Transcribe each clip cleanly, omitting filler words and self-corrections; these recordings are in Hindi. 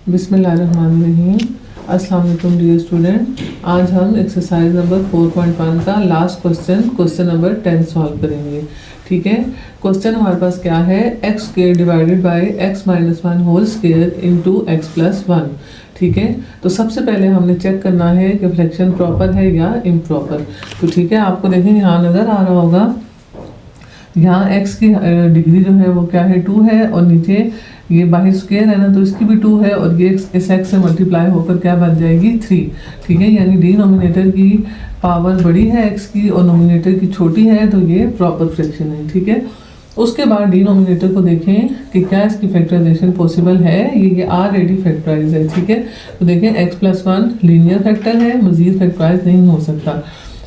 बिस्मिल्लाहिर्रहमानिर्रहीम। अस्सलाम वालेकुम डियर स्टूडेंट। आज हम एक्सरसाइज नंबर 4.1 का लास्ट क्वेश्चन नंबर 10 सॉल्व करेंगे। ठीक है, क्वेश्चन हमारे पास क्या है, x square divided by x minus one whole square into x plus one. ठीक है, तो सबसे पहले हमने चेक करना है कि फ्रैक्शन प्रॉपर है या इम्प्रॉपर। तो ठीक है, आपको देखें यहाँ नज़र आ रहा होगा, यहाँ x की डिग्री जो है वो क्या है 2 है, और नीचे ये बाहर स्क्वायर है ना, तो इसकी भी 2 है, और ये इस x से मल्टीप्लाई होकर क्या बन जाएगी 3। ठीक है, यानी डिनोमिनेटर की पावर बड़ी है x की और नोमिनेटर की छोटी है, तो ये प्रॉपर फ्रैक्शन है। ठीक है, उसके बाद डिनोमिनेटर को देखें कि क्या इसकी फैक्टराइजेशन पॉसिबल है। ये ऑलरेडी फैक्टराइज है। ठीक है, तो देखें x plus one linear factor है, मजीद फैक्टराइज नहीं हो सकता।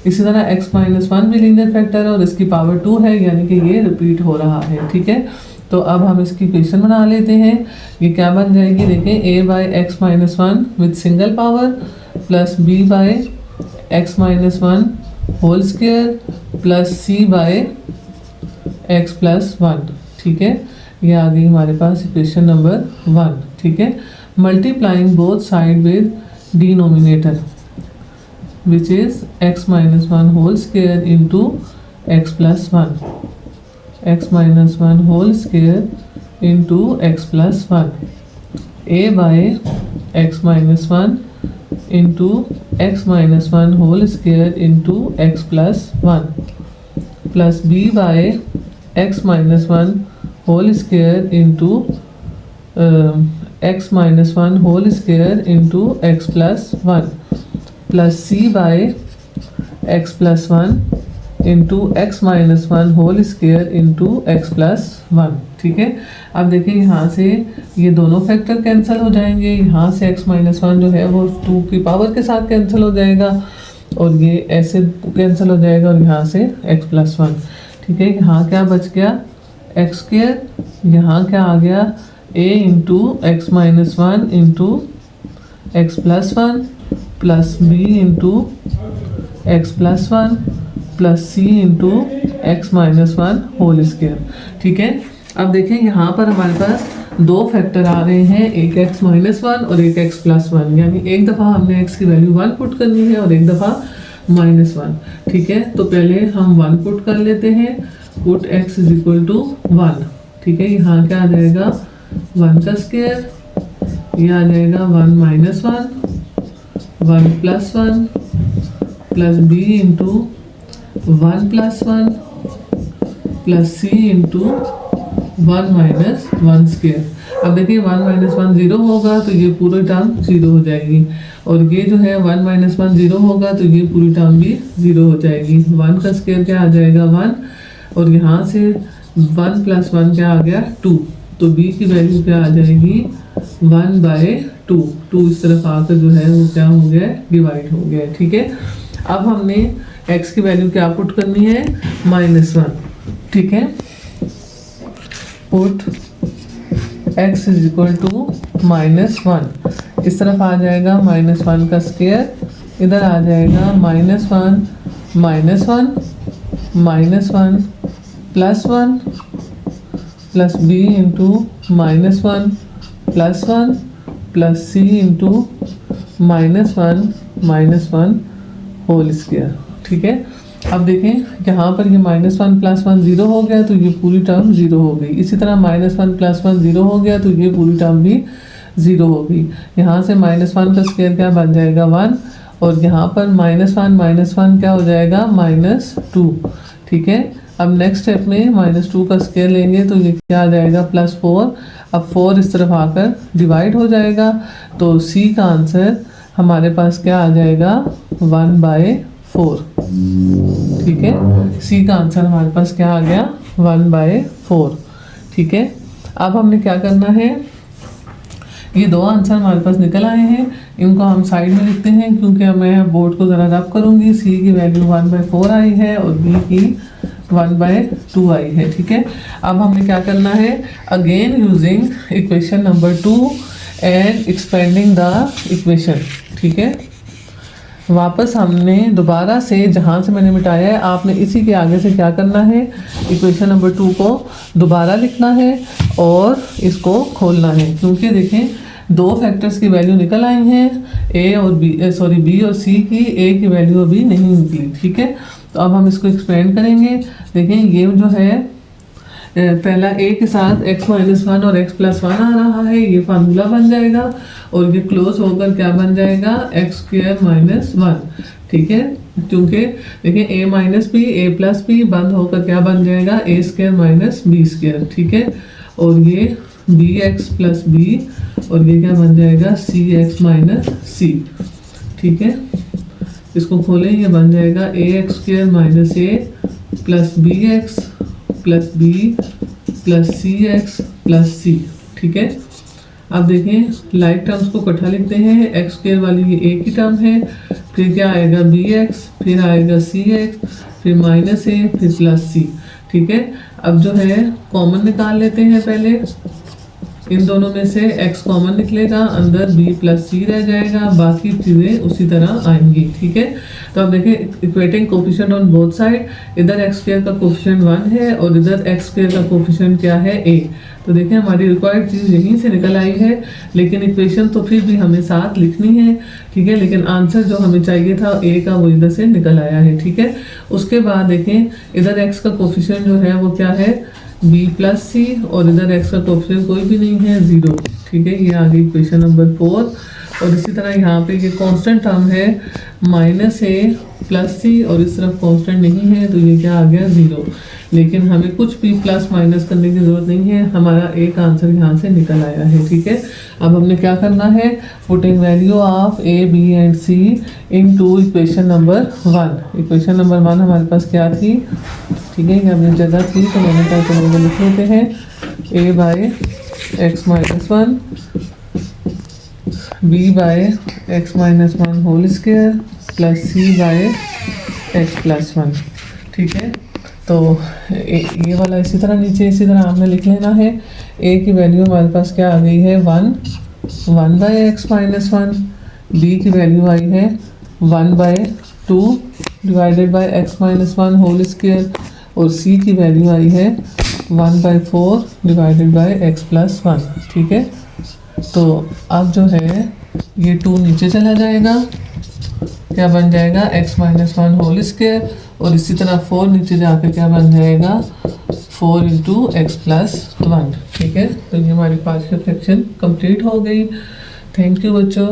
इसी तरह x माइनस वन भी लीनियर फैक्टर है और इसकी पावर 2 है, यानी कि ये रिपीट हो रहा है। ठीक है, तो अब हम इसकी इक्वेशन बना लेते हैं। ये क्या बन जाएगी, देखें a by x minus one with single power plus b by x minus one whole square plus c by x plus one. ठीक है, ये आ गई हमारे पास इक्वेशन नंबर 1। ठीक है, multiplying both side with denominator which is x minus 1 whole square into x plus 1, x minus 1 whole square into x plus 1, a by x minus 1 into x minus 1 whole square into x plus 1 plus b by x minus 1 whole square into x minus 1 whole square into x plus 1 plus c by x plus one into x minus one whole square into x plus one. ठीक है, अब देखिए यहाँ से ये दोनों फैक्टर कैंसिल हो जाएंगे, यहाँ से एक्स माइनस वन जो है वो 2 की पावर के साथ कैंसिल हो जाएगा, और ये ऐसे कैंसिल हो जाएगा, और यहाँ से एक्स प्लस वन। ठीक है, यहाँ क्या बच गया एक्स स्क्वायर, यहाँ क्या आ गया a into x minus one into x plus one plus b into x plus one plus c into x minus one whole square. ठीक है, अब देखें यहाँ पर हमारे पास दो फैक्टर आ रहे हैं, एक x माइनस वन और एक x प्लस वन, यानी एक दफ़ा हमने x की वैल्यू 1 पुट करनी है और एक दफ़ा माइनस वन। ठीक है, तो पहले हम 1 पुट कर लेते हैं, put x is equal to 1। ठीक है, यहाँ क्या आ जाएगा 1 का स्क्वायर, ये आ जाएगा 1 minus one 1 plus one plus b into 1 plus one plus c into 1 minus one square. अब देखिए 1 माइनस वन 0 होगा तो ये पूरी टर्म 0 हो जाएगी, और ये जो है 1 माइनस वन 0 होगा तो ये पूरी टर्म भी 0 हो जाएगी। 1 का स्क्वायर क्या आ जाएगा 1, और यहाँ से 1 प्लस वन क्या आ गया 2, तो b की वैल्यू क्या आ जाएगी 1 बाई 2। 2 इस तरफ आकर जो है वो क्या हो गया डिवाइड हो गया। ठीक है, अब हमने x की वैल्यू क्या पुट करनी है माइनस वन। ठीक है, put x is equal to minus one, इस तरफ आ जाएगा माइनस वन का स्क्वायर, इधर आ जाएगा minus one minus one minus one plus one plus b into minus one plus one plus c into minus one whole square. ठीक है, अब देखें यहाँ पर ये माइनस वन प्लस वन 0 हो गया तो ये पूरी टर्म 0 हो गई, इसी तरह माइनस वन प्लस वन 0 हो गया तो ये पूरी टर्म भी 0 हो गई। यहाँ से माइनस वन का स्क्वायर क्या बन जाएगा 1, और यहाँ पर माइनस वन क्या हो जाएगा माइनस टू। ठीक है, अब नेक्स्ट स्टेप में माइनस टू का स्क्वायर लेंगे तो ये क्या आ जाएगा प्लस 4। अब 4 इस तरफ आकर डिवाइड हो जाएगा, तो c का आंसर हमारे पास क्या आ जाएगा 1 बाई 4। ठीक है, c का आंसर हमारे पास क्या आ गया 1 बाई 4। ठीक है, अब हमने क्या करना है, ये दो आंसर हमारे पास निकल आए हैं, इनको हम साइड में लिखते हैं क्योंकि मैं बोर्ड को ज़रा रब करूँगी। c की वैल्यू 1 बाई 4 आई है और b की 1 बाई 2 आई है। ठीक है, अब हमें क्या करना है, again using equation number 2 and expanding the equation. ठीक है, वापस हमने दोबारा से जहाँ से मैंने मिटाया है, आपने इसी के आगे से क्या करना है, इक्वेशन नंबर 2 को दोबारा लिखना है और इसको खोलना है, क्योंकि देखें दो फैक्टर्स की वैल्यू निकल आई हैं, ए और बी, सॉरी बी और सी की, ए की वैल्यू अभी नहीं निकली। ठीक है, तो अब हम इसको एक्सपेंड करेंगे। देखें ये जो है पहला ए के साथ x माइनस वन और x प्लस वन आ रहा है, ये फार्मूला बन जाएगा और ये क्लोज होकर क्या बन जाएगा, एक्स स्क्वायर माइनस वन। ठीक है, क्योंकि देखिए a minus B A plus B बंद होकर क्या बन जाएगा, A square minus B square. ठीक है, और ये बी एक्स प्लस बी और ये क्या बन जाएगा, सी एक्स माइनस सी। ठीक है, इसको खोलें, ये बन जाएगा A X square minus A plus B X plus B plus C X plus C. ठीक है, अब देखें लाइक टर्म्स को इकट्ठा लिखते हैं, एक्स स्क्वायर वाली ये ए की टर्म है, फिर क्या आएगा बी एक्स, फिर आएगा सी एक्स, फिर माइनस ए, फिर प्लस सी। ठीक है, अब जो है कॉमन निकाल लेते हैं पहले, इन दोनों में से x कॉमन निकलेगा, अंदर b प्लस सी रह जाएगा, बाकी चीज़ें उसी तरह आएंगी। ठीक है, तो अब देखें equating coefficient on both side, इधर x स्क्वायर का कोफिशिएंट 1 है और इधर x स्क्वायर का कोफिशिएंट क्या है, a। तो देखें हमारी रिक्वायर्ड चीज़ यहीं से निकल आई है, लेकिन इक्वेशन तो फिर भी हमें साथ लिखनी है। ठीक है, लेकिन आंसर जो हमें चाहिए था a का वो इधर से निकल आया है। ठीक है, उसके बाद देखें इधर x का कोफिशिएंट जो है वो क्या है, b प्लस सी और इधर x का कोफिशिएंट कोई भी नहीं है, 0। ठीक है, ये आ गई इक्वेशन नंबर 4। और इसी तरह यहाँ पे ये कांस्टेंट टर्म है माइनस ए प्लस सी और इस तरफ कांस्टेंट नहीं है, तो ये क्या आ गया, 0। लेकिन हमें कुछ भी प्लस माइनस करने की ज़रूरत नहीं है, हमारा एक आंसर यहाँ से निकल आया है। ठीक है, अब हमने क्या करना है, putting value of A B and C into equation number 1। Equation number 1 हमारे पास क्या थी, ठीक है, ये अपनी जगह थी, तो मैंने क्या करेंगे, लिख लेते हैं A by x minus one, B by x minus one whole square plus C by x plus one. ठीक है, तो ये वाला इसी तरह नीचे इसी तरह आपने लिख लेना है। ए की वैल्यू हमारे पास क्या आ गई है, 1 by x minus one, B की वैल्यू आई है 1 by 2 divided by x minus one whole square और सी की वैल्यू आई है 1 by 4 divided by x plus one. ठीक है, तो अब जो है ये 2 नीचे चला जाएगा, क्या बन जाएगा, x minus one whole square और इसी तरह 4 नीचे जाकर क्या बन जाएगा, 4 इंटू एक्स प्लस वन। ठीक है, तो ये हमारी 5 फ्रैक्शन कंप्लीट हो गई। थैंक यू बच्चों।